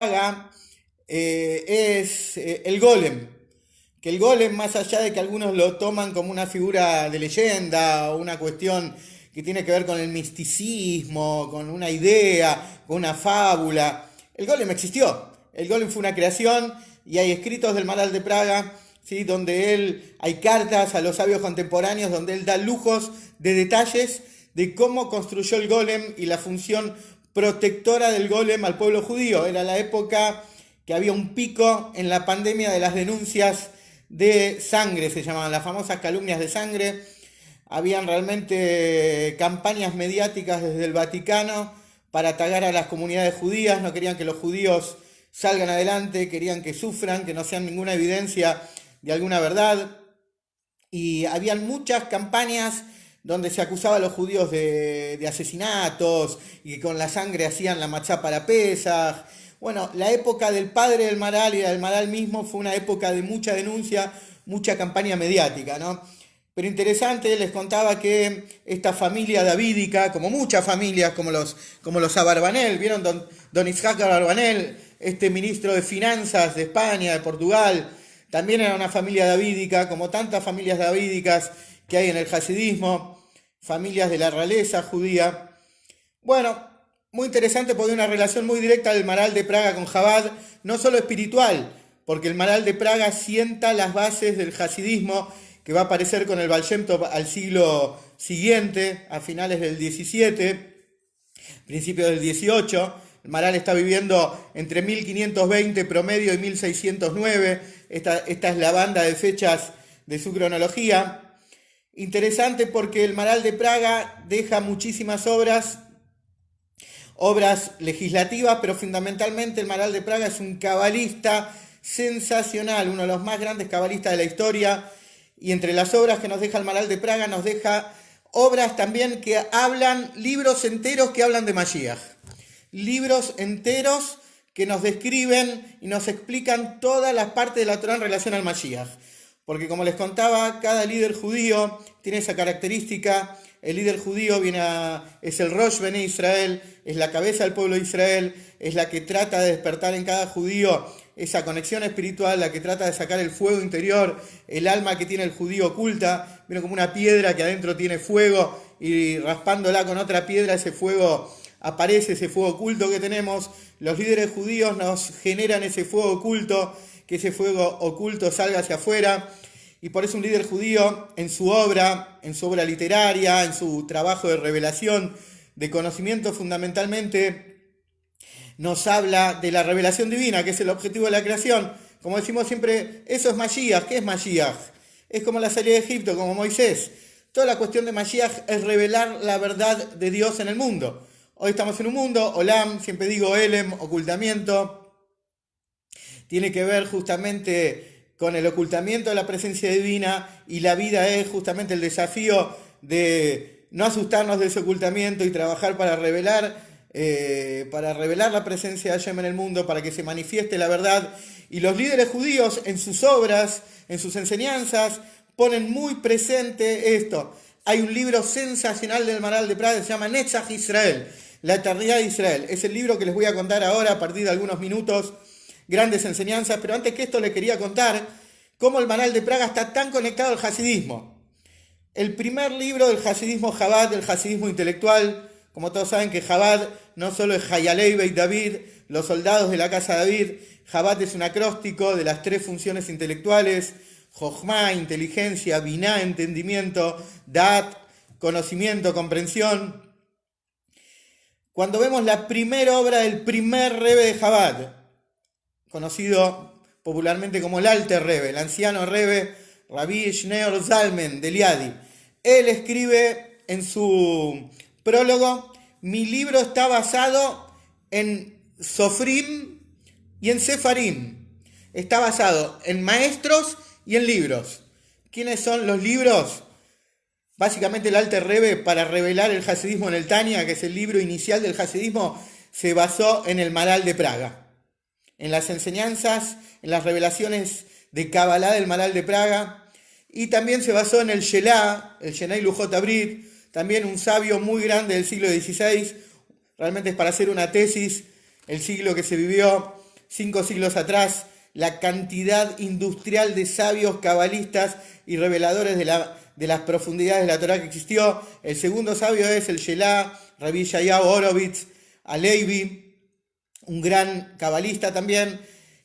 Praga es el golem. Que el golem, más allá de que algunos lo toman como una figura de leyenda o una cuestión que tiene que ver con el misticismo, con una idea, con una fábula, el golem existió. El golem fue una creación y hay escritos del Maral de Praga, ¿sí? Donde hay cartas a los sabios contemporáneos donde él da lujos de detalles de cómo construyó el golem y la función protectora del golem al pueblo judío. Era la época que había un pico en la pandemia de las denuncias de sangre, se llamaban las famosas calumnias de sangre. Habían realmente campañas mediáticas desde el Vaticano para atacar a las comunidades judías, no querían que los judíos salgan adelante, querían que sufran, que no sean ninguna evidencia de alguna verdad. Y habían muchas campañas donde se acusaba a los judíos de asesinatos y que con la sangre hacían la machá para Pesaj. Bueno, la época del padre del Maral y del Maral mismo fue una época de mucha denuncia, mucha campaña mediática, ¿no? Pero interesante, les contaba que esta familia davídica, como muchas familias, como los Abarbanel, ¿vieron? Don Isaac Abarbanel, este ministro de Finanzas de España, de Portugal, también era una familia davídica, como tantas familias davídicas que hay en el hasidismo, familias de la realeza judía. Bueno, muy interesante porque hay una relación muy directa del Maral de Praga con Chabad, no solo espiritual, porque el Maral de Praga sienta las bases del hasidismo que va a aparecer con el Baal Shem Tov al siglo siguiente, a finales del 17, principios del 18. El Maral está viviendo entre 1520 promedio y 1609. Esta es la banda de fechas de su cronología. Interesante porque el Maral de Praga deja muchísimas obras legislativas, pero fundamentalmente el Maral de Praga es un cabalista sensacional, uno de los más grandes cabalistas de la historia, y entre las obras que nos deja el Maral de Praga nos deja obras también que hablan, libros enteros que hablan de Mashiach, libros enteros que nos describen y nos explican todas las partes de la Torá en relación al Mashiach. Porque como les contaba, cada líder judío tiene esa característica. El líder judío es el Rosh Bene Israel, es la cabeza del pueblo de Israel, es la que trata de despertar en cada judío esa conexión espiritual, la que trata de sacar el fuego interior, el alma que tiene el judío oculta, viene como una piedra que adentro tiene fuego y raspándola con otra piedra ese fuego aparece, ese fuego oculto que tenemos. Los líderes judíos nos generan ese fuego oculto, que ese fuego oculto salga hacia afuera. Y por eso un líder judío en su obra literaria, en su trabajo de revelación, de conocimiento fundamentalmente, nos habla de la revelación divina, que es el objetivo de la creación. Como decimos siempre, eso es Mashiach. ¿Qué es Mashiach? Es como la salida de Egipto, como Moisés. Toda la cuestión de Mashiach es revelar la verdad de Dios en el mundo. Hoy estamos en un mundo, Olam, siempre digo Elem, ocultamiento, tiene que ver justamente con el ocultamiento de la presencia divina, y la vida es justamente el desafío de no asustarnos de ese ocultamiento y trabajar para revelar la presencia de Hashem en el mundo, para que se manifieste la verdad. Y los líderes judíos en sus obras, en sus enseñanzas, ponen muy presente esto. Hay un libro sensacional del Maral de Praga que se llama Netzach Israel, la eternidad de Israel. Es el libro que les voy a contar ahora a partir de algunos minutos. Grandes enseñanzas, pero antes que esto les quería contar cómo el Maral de Praga está tan conectado al hasidismo. El primer libro del hasidismo Chabad, del hasidismo intelectual, como todos saben que Chabad no solo es Hayalei Beit David, los soldados de la casa de David. Chabad es un acróstico de las tres funciones intelectuales: Jochma, inteligencia; Biná, entendimiento; Da'at, conocimiento, comprensión. Cuando vemos la primera obra del primer Rebbe de Chabad, conocido popularmente como el Alter Rebbe, el anciano Rebbe, Rabbi Shneur Zalman de Liadi, él escribe en su prólogo: mi libro está basado en Sofrim y en Sefarim. Está basado en maestros y en libros. ¿Quiénes son los libros? Básicamente el Alter Rebbe, para revelar el hasidismo en el Tania, que es el libro inicial del hasidismo, se basó en el Maral de Praga, en las enseñanzas, en las revelaciones de Kabbalah del Maral de Praga, y también se basó en el Shelah, el Shenai Lujot Abrit, también un sabio muy grande del siglo XVI. Realmente es para hacer una tesis, el siglo que se vivió. 5 siglos atrás, la cantidad industrial de sabios, cabalistas y reveladores de las profundidades de la Torá que existió. El segundo sabio es el Shelah, Rabbi Yeshayahu Horovitz Alevi, un gran cabalista también.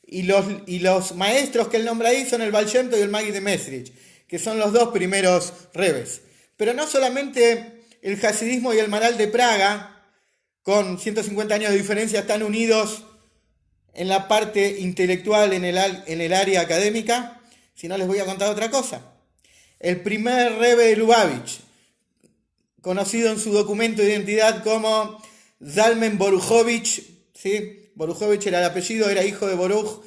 Y los maestros que él nombra ahí son el Baal Shem Tov y el Maggid de Mesrich, que son los dos primeros rebes. Pero no solamente el hasidismo y el Maharal de Praga, con 150 años de diferencia, están unidos en la parte intelectual, en el área académica, sino les voy a contar otra cosa. El primer rebe de Lubavitch, conocido en su documento de identidad como Zalmen Boruchovich, ¿sí? Boruchovich era el apellido, era hijo de Boruch,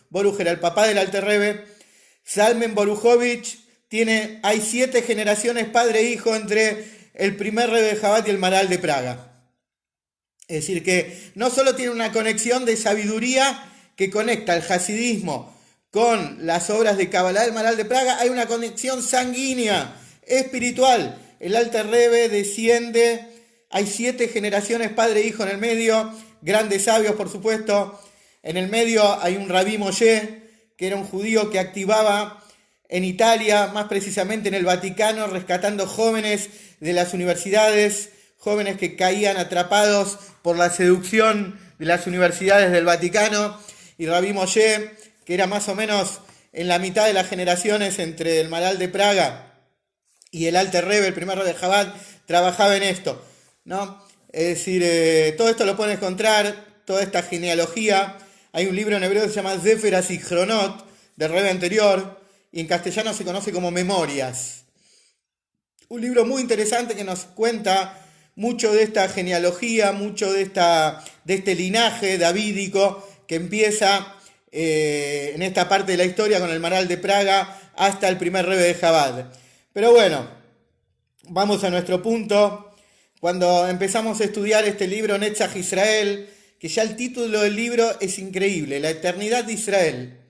Boruch era el papá del Alter Rebbe. Zalmen Boruchovich hay 7 generaciones padre e hijo entre el primer Rebbe de Chabad y el Maharal de Praga. Es decir, que no solo tiene una conexión de sabiduría que conecta el hasidismo con las obras de Kabbalah del Maharal de Praga, hay una conexión sanguínea, espiritual. El Alter Rebbe desciende, hay 7 generaciones padre e hijo en el medio, grandes sabios, por supuesto. En el medio hay un Rabbi Moshe, que era un judío que activaba en Italia, más precisamente en el Vaticano, rescatando jóvenes de las universidades, jóvenes que caían atrapados por la seducción de las universidades del Vaticano. Y Rabbi Moshe, que era más o menos en la mitad de las generaciones entre el Maharal de Praga y el Alter Rebbe, el primer Rebbe de Chabad, trabajaba en esto, ¿no? Es decir, todo esto lo pueden encontrar, toda esta genealogía. Hay un libro en hebreo que se llama Sefer HaZichronot, del Rebbe anterior, y en castellano se conoce como Memorias. Un libro muy interesante que nos cuenta mucho de esta genealogía, mucho de este linaje davídico que empieza en esta parte de la historia con el Maharal de Praga hasta el primer Rebbe de Chabad. Pero bueno, vamos a nuestro punto. Cuando empezamos a estudiar este libro, Netzach Israel, que ya el título del libro es increíble, La eternidad de Israel.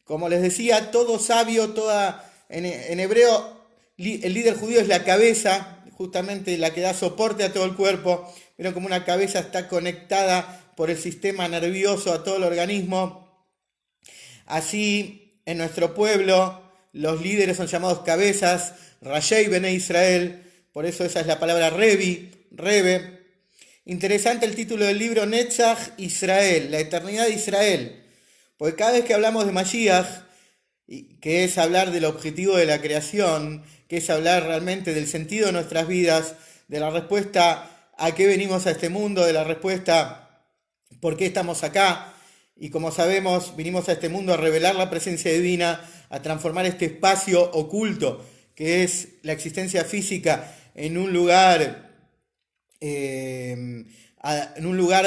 Como les decía, todo sabio, en hebreo, el líder judío es la cabeza, justamente la que da soporte a todo el cuerpo. Vieron como una cabeza está conectada por el sistema nervioso a todo el organismo. Así, en nuestro pueblo, los líderes son llamados cabezas, Rashei Bnei Israel. Por eso esa es la palabra Rebe. Interesante el título del libro, Netzach Israel, la eternidad de Israel. Porque cada vez que hablamos de Mashiach, que es hablar del objetivo de la creación, que es hablar realmente del sentido de nuestras vidas, de la respuesta a qué venimos a este mundo, de la respuesta por qué estamos acá. Y como sabemos, vinimos a este mundo a revelar la presencia divina, a transformar este espacio oculto, que es la existencia física, en un lugar,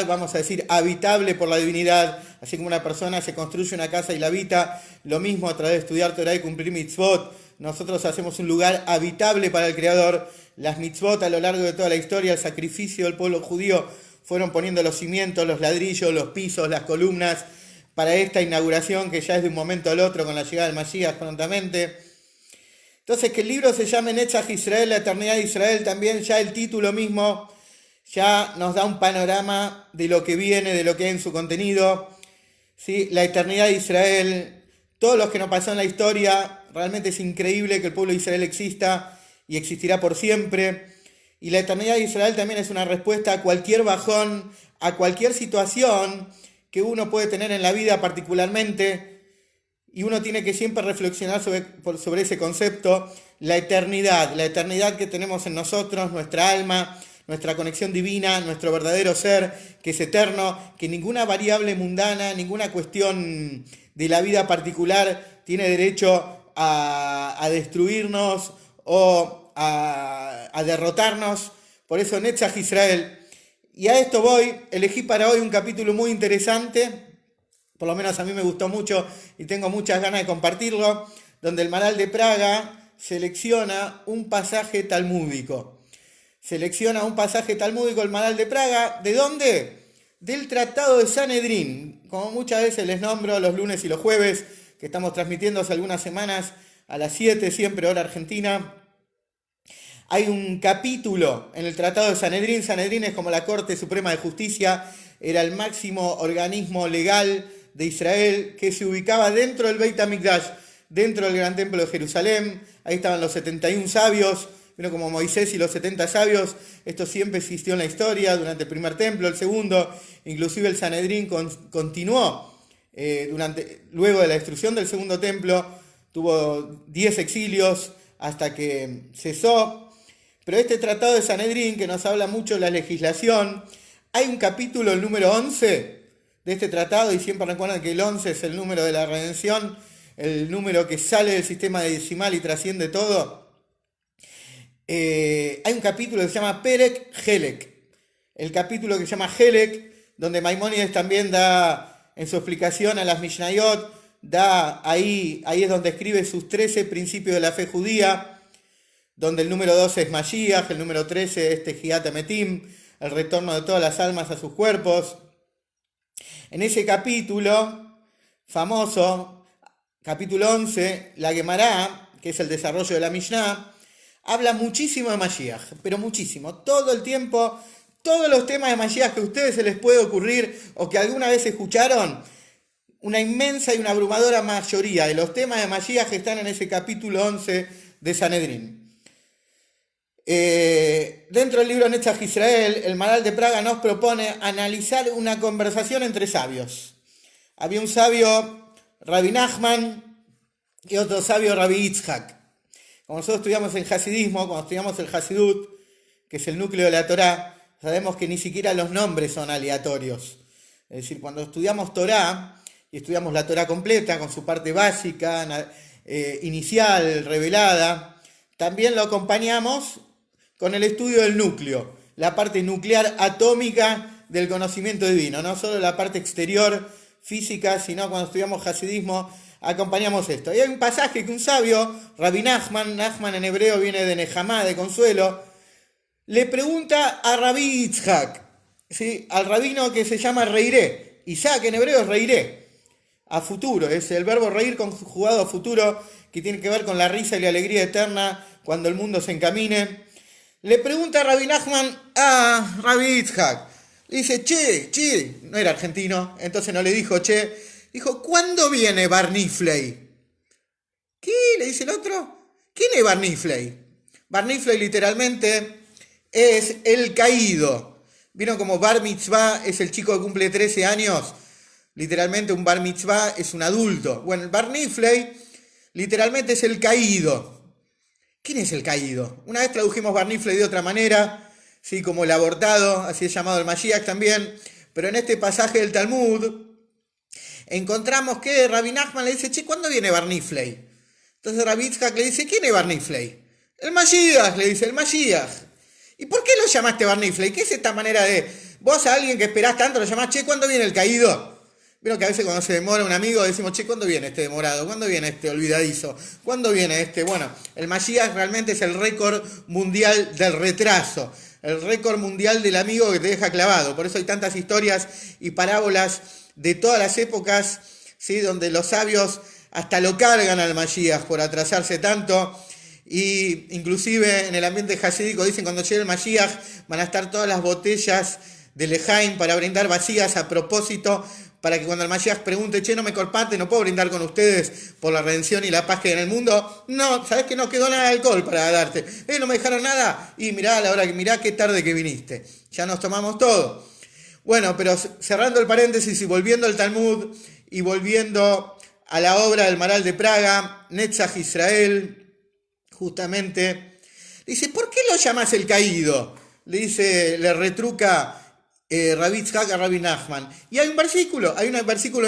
vamos a decir, habitable por la divinidad. Así como una persona se construye una casa y la habita, lo mismo a través de estudiar Torah y cumplir mitzvot, nosotros hacemos un lugar habitable para el Creador. Las mitzvot a lo largo de toda la historia, el sacrificio del pueblo judío, fueron poniendo los cimientos, los ladrillos, los pisos, las columnas, para esta inauguración que ya es de un momento al otro con la llegada del Mashiach prontamente. Entonces, que el libro se llame Netzach Israel, la eternidad de Israel, también ya el título mismo ya nos da un panorama de lo que viene, de lo que hay en su contenido. ¿Sí? La eternidad de Israel, todo lo que nos pasó en la historia, realmente es increíble que el pueblo de Israel exista y existirá por siempre. Y la eternidad de Israel también es una respuesta a cualquier bajón, a cualquier situación que uno puede tener en la vida particularmente. Y uno tiene que siempre reflexionar sobre ese concepto, la eternidad que tenemos en nosotros, nuestra alma, nuestra conexión divina, nuestro verdadero ser, que es eterno, que ninguna variable mundana, ninguna cuestión de la vida particular tiene derecho a destruirnos o a derrotarnos. Por eso Netzach Israel. Y a esto elegí para hoy un capítulo muy interesante. Por lo menos a mí me gustó mucho y tengo muchas ganas de compartirlo, donde el Maharal de Praga selecciona un pasaje talmúdico. El Maharal de Praga, ¿de dónde? Del Tratado de Sanedrín. Como muchas veces les nombro los lunes y los jueves, que estamos transmitiendo hace algunas semanas a las 7, siempre hora argentina. Hay un capítulo en el Tratado de Sanedrín. Sanedrín es como la Corte Suprema de Justicia, era el máximo organismo legal de Israel que se ubicaba dentro del Beit HaMikdash, dentro del Gran Templo de Jerusalén. Ahí estaban los 71 sabios, vino como Moisés y los 70 sabios. Esto siempre existió en la historia, durante el primer templo, el segundo, inclusive el Sanedrín continuó luego de la destrucción del segundo templo, tuvo 10 exilios hasta que cesó. Pero este tratado de Sanedrín, que nos habla mucho de la legislación, hay un capítulo, el número 11 de este tratado, y siempre recuerdan que el 11 es el número de la redención, el número que sale del sistema decimal y trasciende todo. Hay un capítulo que se llama Perek Helek, el capítulo que se llama Helek, donde Maimónides también da, en su explicación a las Mishnayot, ahí es donde escribe sus 13 principios de la fe judía, donde el número 12 es Mashiach, el número 13 es Tejiat Ametim, el retorno de todas las almas a sus cuerpos. En ese capítulo famoso, capítulo 11, la Gemara, que es el desarrollo de la Mishnah, habla muchísimo de Mashiach, pero muchísimo, todo el tiempo, todos los temas de Mashiach que a ustedes se les puede ocurrir o que alguna vez escucharon, una inmensa y una abrumadora mayoría de los temas de Mashiach están en ese capítulo 11 de Sanedrín. Dentro del libro Netzach Israel, el Maharal de Praga nos propone analizar una conversación entre sabios. Había un sabio, Rabbi Nachman, y otro sabio, Rabbi Yitzhak. Como nosotros estudiamos en Hasidismo, cuando estudiamos el Hasidut, que es el núcleo de la Torá, sabemos que ni siquiera los nombres son aleatorios. Es decir, cuando estudiamos Torá, y estudiamos la Torá completa, con su parte básica, inicial, revelada, también lo acompañamos con el estudio del núcleo, la parte nuclear atómica del conocimiento divino, no solo la parte exterior, física, sino cuando estudiamos Hasidismo, acompañamos esto. Y hay un pasaje que un sabio, Rabbi Nachman en hebreo viene de Nehemá, de consuelo, le pregunta a Rabbi Yitzhak, ¿sí?, al rabino que se llama Reiré. Isaac en hebreo es Reiré, a futuro, es el verbo reír conjugado a futuro, que tiene que ver con la risa y la alegría eterna cuando el mundo se encamine. Le pregunta a Rabbi Nachman a Rabbi Yitzhak, le dice, che, no era argentino, entonces no le dijo che, dijo, ¿cuándo viene Bar Niflei? ¿Qué? Le dice el otro, ¿quién es Bar Niflei? Bar Niflei literalmente es el caído. ¿Vieron como Bar Mitzvah es el chico que cumple 13 años? Literalmente un Bar Mitzvah es un adulto. Bueno, el Bar Niflei literalmente es el caído. ¿Quién es el caído? Una vez tradujimos Bar Niflei de otra manera, ¿sí?, como el abortado, así es llamado el Mashiach también, pero en este pasaje del Talmud encontramos que Rabbi Nachman le dice, che, ¿cuándo viene Bar Niflei? Entonces Rabbi Yitzhak le dice, ¿quién es Bar Niflei? El Mashiach, le dice, el Mashiach. ¿Y por qué lo llamaste Bar Niflei? ¿Qué es esta manera de, vos a alguien que esperás tanto lo llamás, che, ¿cuándo viene el caído? Vieron que a veces cuando se demora un amigo decimos, che, ¿cuándo viene este demorado? ¿Cuándo viene este olvidadizo? ¿Cuándo viene este? Bueno, el Mashiach realmente es el récord mundial del retraso, el récord mundial del amigo que te deja clavado. Por eso hay tantas historias y parábolas de todas las épocas, ¿sí?, donde los sabios hasta lo cargan al Mashiach por atrasarse tanto. Y inclusive en el ambiente hasídico dicen, cuando llegue el Mashiach van a estar todas las botellas de Lejaim para brindar vacías a propósito, para que cuando el Mashiach pregunte, che, no me corpate, no puedo brindar con ustedes por la redención y la paz que hay en el mundo. No, ¿sabés que no quedó nada de alcohol para darte? No me dejaron nada. Y mirá, a la hora que mirá qué tarde que viniste. Ya nos tomamos todo. Bueno, pero cerrando el paréntesis y volviendo al Talmud y volviendo a la obra del Maharal de Praga, Netzach Israel, justamente, dice, ¿por qué lo llamas el caído? Le retruca Rabbi Yitzhak a Rabbi Nachman. Y hay un versículo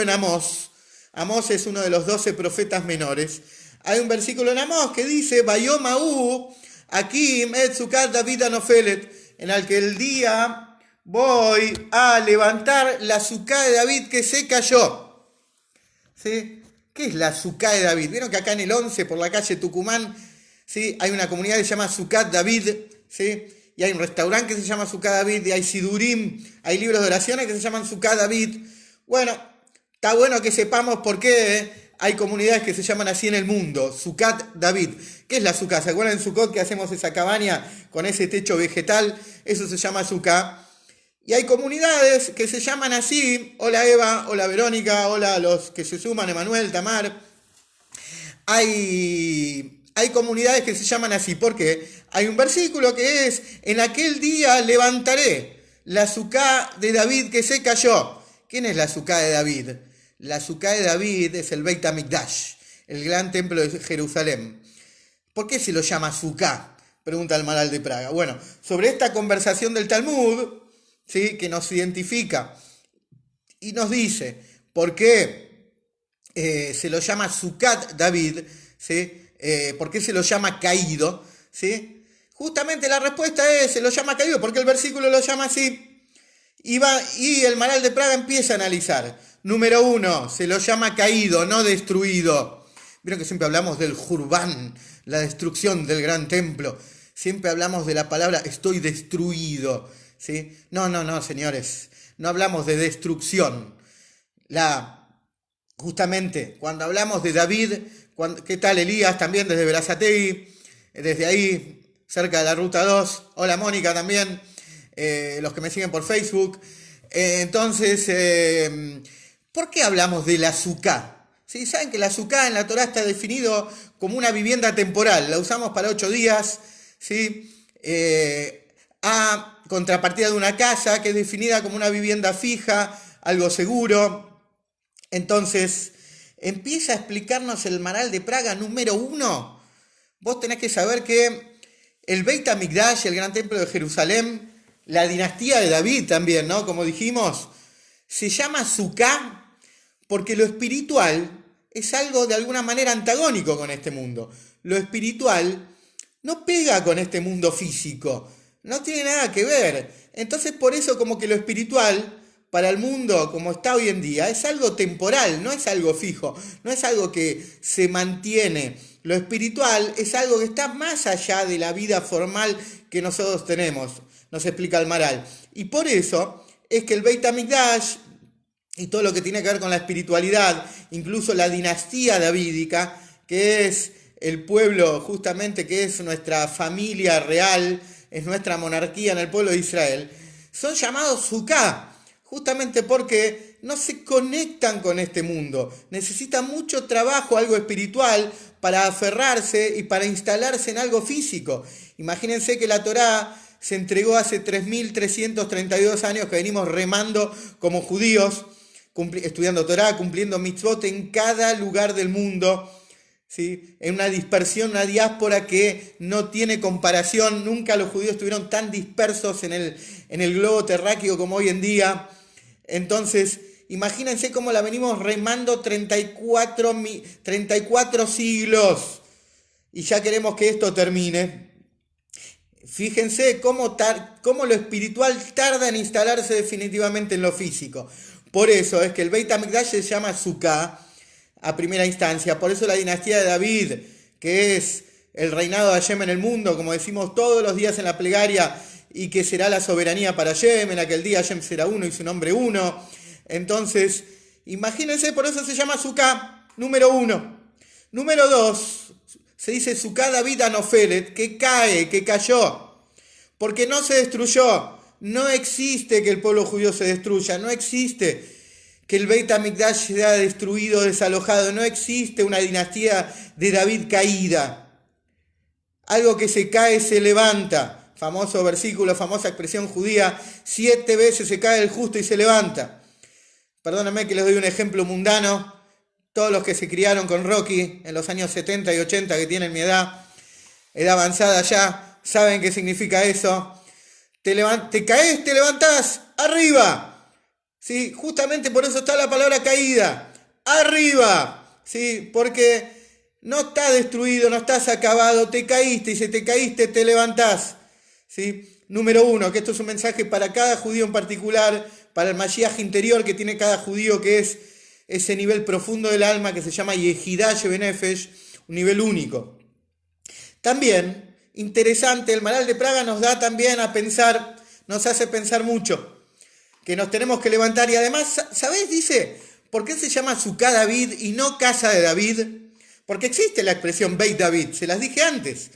en Amós. Amós es uno de los 12 profetas menores. Hay un versículo en Amós que dice, Bayom Ahu, Akim et Sukat David Anofelet, en el que el día voy a levantar la Suká de David que se cayó. ¿Sí? ¿Qué es la Suká de David? Vieron que acá en el 11, por la calle Tucumán, ¿sí?, hay una comunidad que se llama Sukat David, ¿sí?, y hay un restaurante que se llama Suká David, y hay Sidurim, hay libros de oraciones que se llaman Suká David. Bueno, está bueno que sepamos por qué hay comunidades que se llaman así en el mundo, Sukat David. ¿Qué es la Suká? ¿Se acuerdan en Sukkot que hacemos esa cabaña con ese techo vegetal? Eso se llama Suká. Y hay comunidades que se llaman así. Hola Eva, hola Verónica, hola a los que se suman, Emanuel, Tamar. Hay comunidades que se llaman así. ¿Por qué? Hay un versículo que es: en aquel día levantaré la sucá de David que se cayó. ¿Quién es la sucá de David? La sucá de David es el Beit HaMikdash, el gran templo de Jerusalén. ¿Por qué se lo llama sucá? Pregunta el Maral de Praga. Bueno, sobre esta conversación del Talmud, ¿sí?, que nos identifica y nos dice por qué se lo llama Sucat David, ¿sí? ¿Por qué se lo llama caído? ¿Sí? Justamente la respuesta es: se lo llama caído porque el versículo lo llama así. Y el Maral de Praga empieza a analizar. Número 1, se lo llama caído, no destruido. Vieron que siempre hablamos del Jurban, la destrucción del gran templo. Siempre hablamos de la palabra estoy destruido, ¿sí? No, señores. No hablamos de destrucción. Justamente, cuando hablamos de David, ¿qué tal Elías? También desde Berazategui, desde ahí, cerca de la Ruta 2. Hola Mónica también, los que me siguen por Facebook. ¿Por qué hablamos de la sucá? ¿Sí? Saben que la sucá en la Torá está definido como una vivienda temporal. La usamos para 8 días, ¿sí? A contrapartida de una casa que es definida como una vivienda fija, algo seguro. Entonces, empieza a explicarnos el Maral de Praga número 1. Vos tenés que saber que el Beit HaMikdash, el gran templo de Jerusalén, la dinastía de David también, ¿no? Como dijimos, se llama Sucá porque lo espiritual es algo de alguna manera antagónico con este mundo. Lo espiritual no pega con este mundo físico, no tiene nada que ver. Entonces, por eso como que lo espiritual para el mundo como está hoy en día es algo temporal, no es algo fijo, no es algo que se mantiene. Lo espiritual es algo que está más allá de la vida formal que nosotros tenemos, nos explica el Maral. Y por eso es que el Beit HaMikdash y todo lo que tiene que ver con la espiritualidad, incluso la dinastía davídica, que es el pueblo justamente que es nuestra familia real, es nuestra monarquía en el pueblo de Israel, son llamados Sukkah, justamente porque no se conectan con este mundo. Necesitan mucho trabajo, algo espiritual, para aferrarse y para instalarse en algo físico. Imagínense que la Torá se entregó hace 3.332 años que venimos remando como judíos, estudiando Torá, cumpliendo mitzvot en cada lugar del mundo, ¿sí? En una dispersión, una diáspora que no tiene comparación. Nunca los judíos estuvieron tan dispersos en el globo terráqueo como hoy en día. Entonces, imagínense cómo la venimos remando 34 siglos y ya queremos que esto termine. Fíjense cómo lo espiritual tarda en instalarse definitivamente en lo físico. Por eso es que el Beit HaMikdash se llama Sukkah a primera instancia. Por eso la dinastía de David, que es el reinado de Hashem en el mundo, como decimos todos los días en la plegaria, y que será la soberanía para Hashem, en aquel día Hashem será uno y su nombre uno. Entonces, imagínense, por eso se llama Sukkah, número 1. Número 2, se dice Sukkah David Anofelet, que cae, que cayó, porque no se destruyó. No existe que el pueblo judío se destruya, no existe que el Beit HaMikdash sea destruido, desalojado, no existe una dinastía de David caída. Algo que se cae se levanta. Famoso versículo, famosa expresión judía: 7 veces se cae el justo y se levanta. Perdónenme que les doy un ejemplo mundano. Todos los que se criaron con Rocky en los años 70 y 80, que tienen mi edad avanzada ya, saben qué significa eso. Te caes, te levantás, arriba. ¿Sí? Justamente por eso está la palabra caída. Arriba. ¿Sí? Porque no está destruido, no estás acabado, te caíste y si te caíste te levantás. ¿Sí? Número 1, que esto es un mensaje para cada judío en particular, para el Mashiach interior que tiene cada judío, que es ese nivel profundo del alma que se llama Yehidah Shebenefesh, un nivel único. También, interesante, el Maral de Praga nos da también a pensar, nos hace pensar mucho, que nos tenemos que levantar. Y además, ¿sabés? Dice, ¿por qué se llama Sukkah David y no casa de David? Porque existe la expresión Beit David, se las dije antes.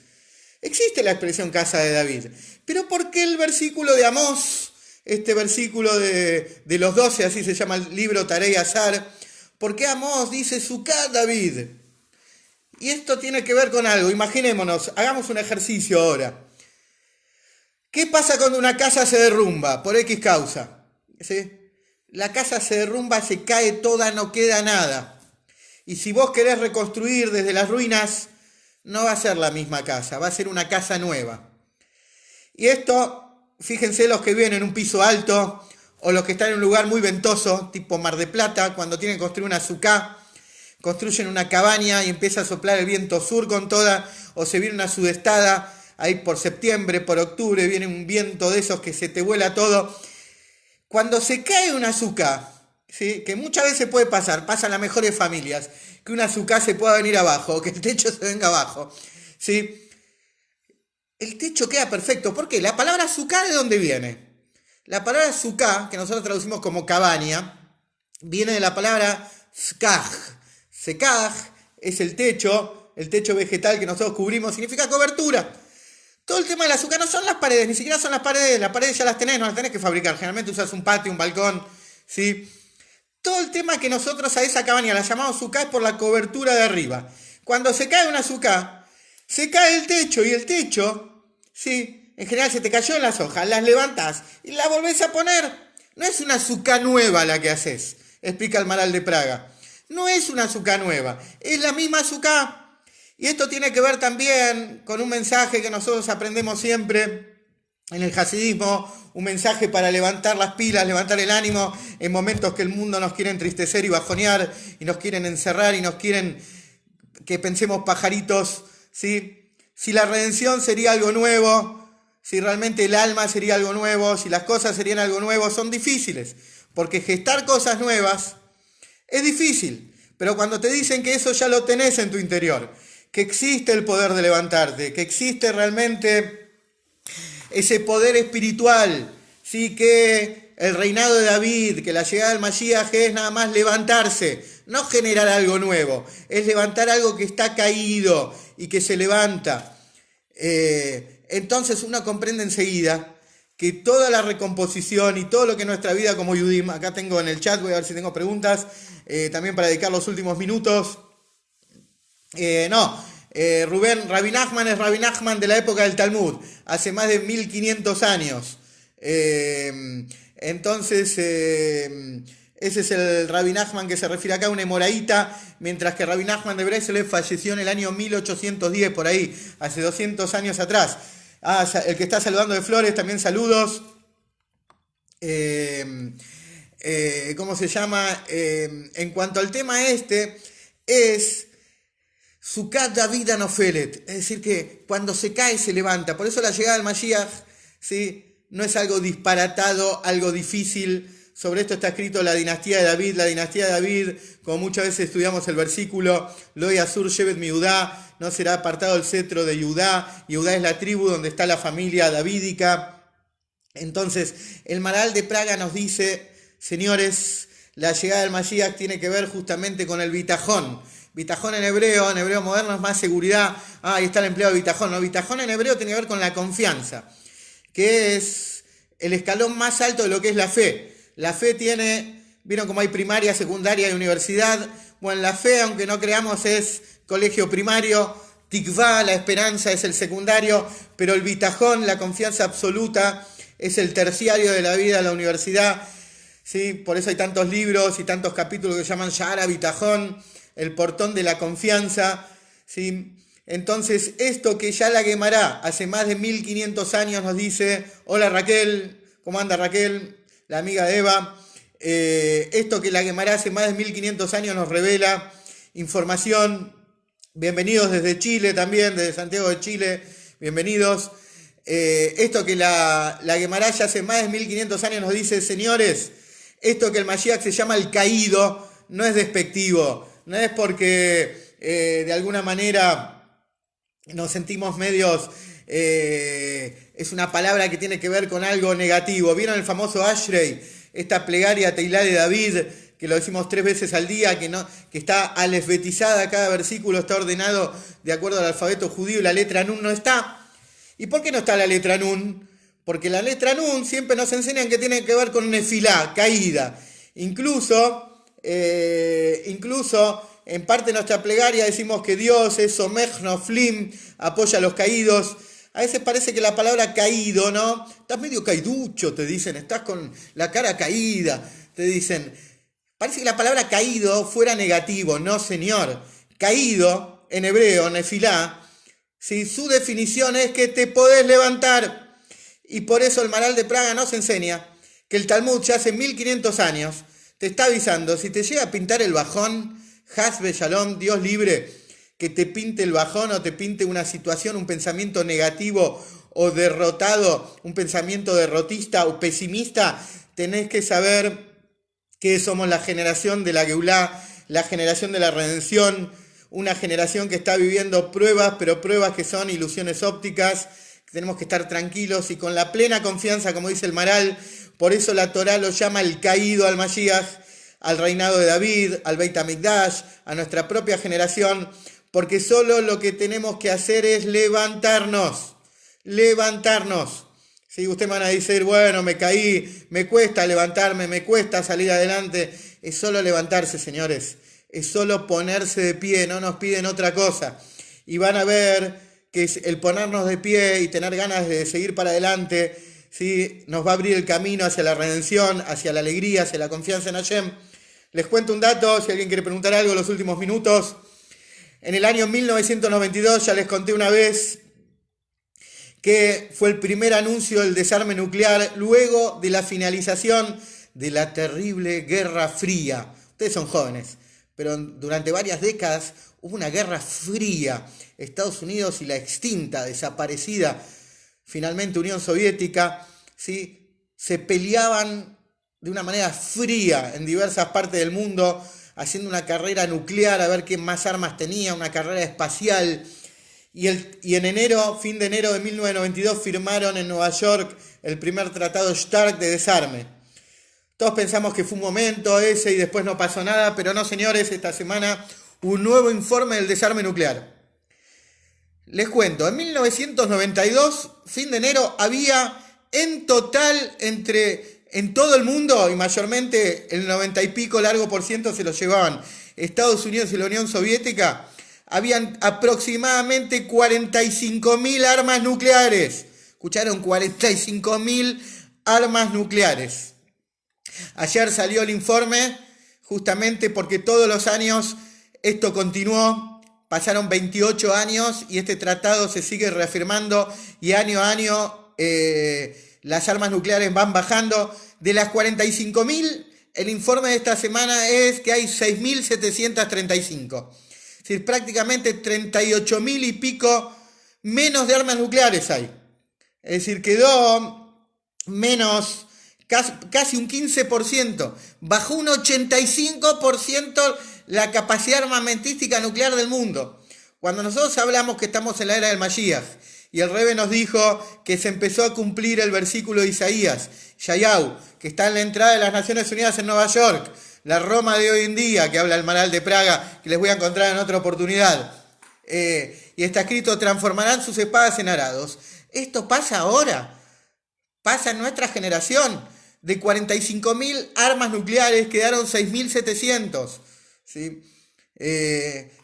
Existe la expresión casa de David. Pero ¿por qué el versículo de Amós este versículo de los 12, así se llama el libro Tarei Azar. ¿Por qué Amós dice Sucat David? Y esto tiene que ver con algo. Imaginémonos, hagamos un ejercicio ahora. ¿Qué pasa cuando una casa se derrumba? Por X causa. ¿Sí? La casa se derrumba, se cae toda, no queda nada. Y si vos querés reconstruir desde las ruinas, no va a ser la misma casa, va a ser una casa nueva. Y esto, fíjense los que viven en un piso alto o los que están en un lugar muy ventoso, tipo Mar de Plata, cuando tienen que construir una sucá, construyen una cabaña y empieza a soplar el viento sur con toda, o se viene una sudestada, ahí por septiembre, por octubre, viene un viento de esos que se te vuela todo. Cuando se cae una sucá, ¿sí? Que muchas veces puede pasar, pasa en las mejores familias, que una sucá se pueda venir abajo, o que el techo se venga abajo, ¿sí? El techo queda perfecto. ¿Por qué? La palabra sucá, ¿de dónde viene? La palabra sucá, que nosotros traducimos como cabaña, viene de la palabra skaj. Sekaj es el techo vegetal que nosotros cubrimos, significa cobertura. Todo el tema de la sucá no son las paredes, ni siquiera son las paredes ya las tenés, no las tenés que fabricar. Generalmente usas un patio, un balcón, ¿sí? Todo el tema que nosotros a esa cabaña la llamamos sucá es por la cobertura de arriba. Cuando se cae una sucá, se cae el techo, y el techo, ¿sí? En general se te cayó en las hojas, las levantás y la volvés a poner. No es una sucá nueva la que haces, explica el Maral de Praga. No es una sucá nueva, es la misma sucá. Y esto tiene que ver también con un mensaje que nosotros aprendemos siempre en el hasidismo, un mensaje para levantar las pilas, levantar el ánimo en momentos que el mundo nos quiere entristecer y bajonear, y nos quieren encerrar, y nos quieren que pensemos pajaritos, ¿sí? Si la redención sería algo nuevo, si realmente el alma sería algo nuevo, si las cosas serían algo nuevo, son difíciles, porque gestar cosas nuevas es difícil, pero cuando te dicen que eso ya lo tenés en tu interior, que existe el poder de levantarte, que existe realmente ese poder espiritual, ¿sí? Que el reinado de David, que la llegada del Mashiach es nada más levantarse, no generar algo nuevo, es levantar algo que está caído y que se levanta. Entonces uno comprende enseguida que toda la recomposición y todo lo que nuestra vida como Yudim, acá tengo en el chat, voy a ver si tengo preguntas, también para dedicar los últimos minutos. Rubén, Rabbi Nachman es Rabbi Nachman de la época del Talmud, hace más de 1500 años. Entonces, ese es el Rabbi Nachman que se refiere acá, un emoraíta, mientras que Rabbi Nachman de Breslev falleció en el año 1810, por ahí, hace 200 años atrás. El que está saludando de flores, también saludos. ¿Cómo se llama? En cuanto al tema es Sucat David Anofelet, es decir que cuando se cae se levanta. Por eso la llegada del Mashiach, ¿sí? No es algo disparatado, algo difícil. Sobre esto está escrito la dinastía de David. La dinastía de David, como muchas veces estudiamos el versículo, Lo Yasur Shevet mi Judá, no será apartado el cetro de Judá. Judá es la tribu donde está la familia davídica. Entonces, el Maral de Praga nos dice, señores, la llegada del Mashiach tiene que ver justamente con el bitajón. Bitajón en hebreo moderno es más seguridad. Ahí está el empleado de bitajón. No, bitajón en hebreo tiene que ver con la confianza, que es el escalón más alto de lo que es la fe. La fe vieron como hay primaria, secundaria y universidad. Bueno, la fe, aunque no creamos, es colegio primario. Tikvá, la esperanza, es el secundario, pero el bitajón, la confianza absoluta, es el terciario de la vida, la universidad. ¿Sí? Por eso hay tantos libros y tantos capítulos que se llaman Sha'ar HaBitajón, el portón de la confianza, ¿sí? Entonces, esto que ya la Guemará hace más de 1500 años nos dice, hola Raquel, ¿cómo anda Raquel? La amiga de Eva. Esto que la Guemará hace más de 1500 años nos revela información. Bienvenidos desde Chile también, desde Santiago de Chile, bienvenidos. Esto que la Guemará ya hace más de 1500 años nos dice, señores, esto que el Mashiach se llama el caído, no es despectivo. No es porque de alguna manera nos sentimos medios, es una palabra que tiene que ver con algo negativo. ¿Vieron el famoso Ashrei? Esta plegaria Teilá de David, que lo decimos 3 veces al día, que está alefbetizada, cada versículo está ordenado de acuerdo al alfabeto judío y la letra Nun no está. ¿Y por qué no está la letra Nun? porque la letra Nun siempre nos enseñan que tiene que ver con nefilá, caída. Incluso en parte de nuestra plegaria decimos que Dios es Somech Noflim, apoya a los caídos. A veces parece que la palabra caído, ¿no? Estás medio caiducho, te dicen, estás con la cara caída, te dicen. Parece que la palabra caído fuera negativo, no señor. Caído, en hebreo, nefilá, ¿sí? Su definición es que te podés levantar. Y por eso el Maral de Praga nos enseña que el Talmud ya hace 1500 años te está avisando, si te llega a pintar el bajón, Hasbe Shalom, Dios libre, que te pinte el bajón o te pinte una situación, un pensamiento negativo o derrotado, un pensamiento derrotista o pesimista, tenés que saber que somos la generación de la Geulá, la generación de la redención, una generación que está viviendo pruebas, pero pruebas que son ilusiones ópticas. Tenemos que estar tranquilos y con la plena confianza, como dice el Maral. Por eso la Torá lo llama el caído al Mashiach, al reinado de David, al Beit HaMikdash, a nuestra propia generación, porque solo lo que tenemos que hacer es levantarnos. Si ustedes van a decir, bueno, me caí, me cuesta levantarme, me cuesta salir adelante, es solo levantarse, señores, es solo ponerse de pie, no nos piden otra cosa. Y van a ver que el ponernos de pie y tener ganas de seguir para adelante, ¿sí? Nos va a abrir el camino hacia la redención, hacia la alegría, hacia la confianza en Hashem. Les cuento un dato, si alguien quiere preguntar algo en los últimos minutos. En el año 1992, ya les conté una vez, que fue el primer anuncio del desarme nuclear luego de la finalización de la terrible Guerra Fría. Ustedes son jóvenes, pero durante varias décadas hubo una guerra fría. Estados Unidos y la extinta, desaparecida, finalmente Unión Soviética, ¿sí? Se peleaban de una manera fría en diversas partes del mundo, haciendo una carrera nuclear a ver quién más armas tenía, una carrera espacial. Y en enero, fin de enero de 1992, firmaron en Nueva York el primer tratado START de desarme. Todos pensamos que fue un momento ese y después no pasó nada, pero no, señores, esta semana un nuevo informe del desarme nuclear. Les cuento, en 1992, fin de enero, había en total en todo el mundo, y mayormente el 90 y pico largo por ciento se lo llevaban Estados Unidos y la Unión Soviética, habían aproximadamente 45.000 armas nucleares. ¿Escucharon? 45.000 armas nucleares. Ayer salió el informe, justamente porque todos los años esto continuó. Pasaron 28 años y este tratado se sigue reafirmando y año a año las armas nucleares van bajando. De las 45.000, el informe de esta semana es que hay 6.735. Es decir, prácticamente 38.000 y pico menos de armas nucleares hay. Es decir, quedó menos, casi un 15%. Bajó un 85% la capacidad armamentística nuclear del mundo. Cuando nosotros hablamos que estamos en la era del Mashiach, y el Rebbe nos dijo que se empezó a cumplir el versículo de Isaías, Yayau, que está en la entrada de las Naciones Unidas en Nueva York, la Roma de hoy en día, que habla el Maral de Praga, que les voy a encontrar en otra oportunidad. Y está escrito, transformarán sus espadas en arados. Esto pasa ahora, pasa en nuestra generación. De 45.000 armas nucleares quedaron 6.700. ¿Sí?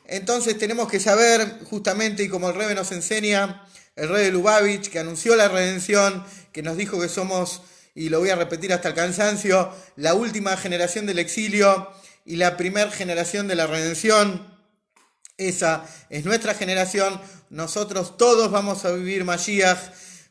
Entonces tenemos que saber, justamente, y como el Rebbe nos enseña, el Rebbe Lubavitch, que anunció la redención, que nos dijo que somos, y lo voy a repetir hasta el cansancio, la última generación del exilio y la primera generación de la redención. Esa es nuestra generación. Nosotros todos vamos a vivir Mashiach,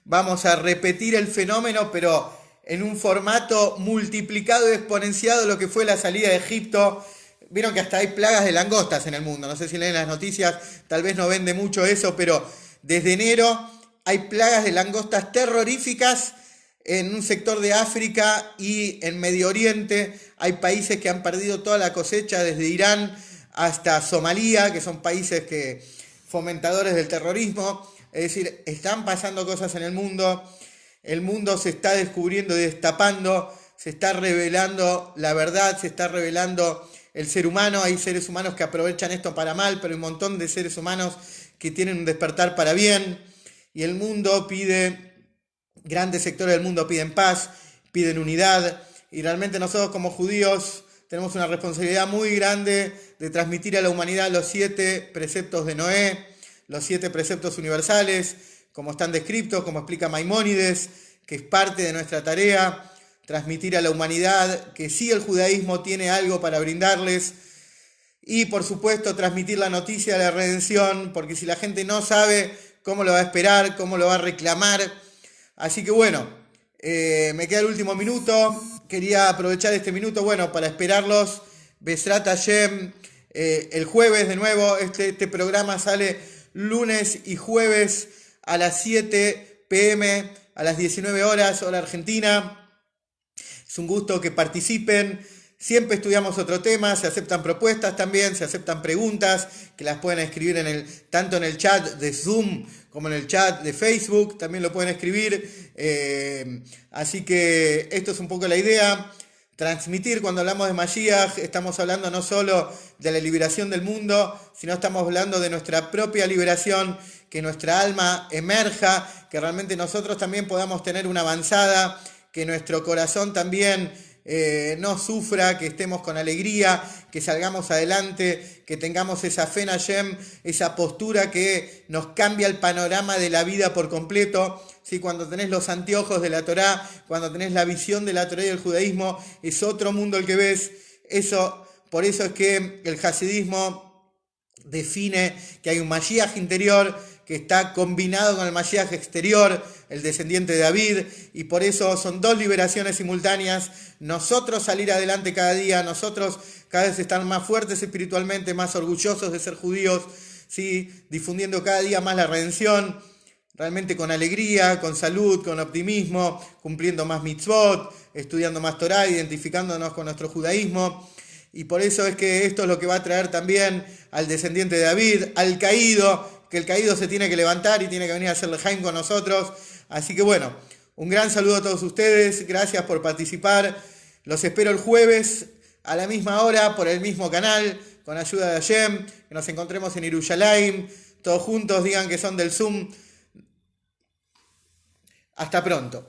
vamos a repetir el fenómeno, pero en un formato multiplicado y exponenciado de lo que fue la salida de Egipto. Vieron que hasta hay plagas de langostas en el mundo. No sé si leen las noticias, tal vez no vende mucho eso, pero desde enero hay plagas de langostas terroríficas en un sector de África y en Medio Oriente. Hay países que han perdido toda la cosecha, desde Irán hasta Somalia, que son países fomentadores del terrorismo. Es decir, están pasando cosas en el mundo se está descubriendo y destapando, se está revelando la verdad, se está revelando el ser humano. Hay seres humanos que aprovechan esto para mal, pero hay un montón de seres humanos que tienen un despertar para bien, y el mundo pide Grandes sectores del mundo piden paz, piden unidad, y realmente nosotros como judíos tenemos una responsabilidad muy grande de transmitir a la humanidad los 7 preceptos de Noé, los 7 preceptos universales, como están descritos, como explica Maimónides, que es parte de nuestra tarea, transmitir a la humanidad que sí el judaísmo tiene algo para brindarles, y por supuesto transmitir la noticia de la redención, porque si la gente no sabe, cómo lo va a esperar, cómo lo va a reclamar. Así que bueno, me queda el último minuto. Quería aprovechar este minuto, bueno, para esperarlos. Besrat Hashem, el jueves de nuevo. Este programa sale lunes y jueves a las 7 p.m., a las 19 horas, hora argentina. Es un gusto que participen. Siempre estudiamos otro tema, se aceptan propuestas también, se aceptan preguntas, que las pueden escribir tanto en el chat de Zoom como en el chat de Facebook, también lo pueden escribir. Así que esto es un poco la idea. Transmitir, cuando hablamos de Mashiach, estamos hablando no solo de la liberación del mundo, sino estamos hablando de nuestra propia liberación, que nuestra alma emerja, que realmente nosotros también podamos tener una avanzada, que nuestro corazón también no sufra, que estemos con alegría, que salgamos adelante, que tengamos esa fe en Hashem, esa postura que nos cambia el panorama de la vida por completo. ¿Sí? Cuando tenés los anteojos de la Torá, cuando tenés la visión de la Torá y del judaísmo, es otro mundo el que ves. Por eso es que el hasidismo define que hay un Mashiach interior que está combinado con el Mashiach exterior, el descendiente de David, y por eso son 2 liberaciones simultáneas. Nosotros salir adelante cada día, nosotros cada vez estar más fuertes espiritualmente, más orgullosos de ser judíos, ¿sí? Difundiendo cada día más la redención, realmente con alegría, con salud, con optimismo, cumpliendo más mitzvot, estudiando más Torah, identificándonos con nuestro judaísmo. Y por eso es que esto es lo que va a traer también al descendiente de David, al caído, que el caído se tiene que levantar y tiene que venir a hacer Lejaim con nosotros. Así que bueno, un gran saludo a todos ustedes, gracias por participar. Los espero el jueves a la misma hora por el mismo canal, con ayuda de Hashem, que nos encontremos en Yerushalayim, todos juntos, digan que son del Zoom. Hasta pronto.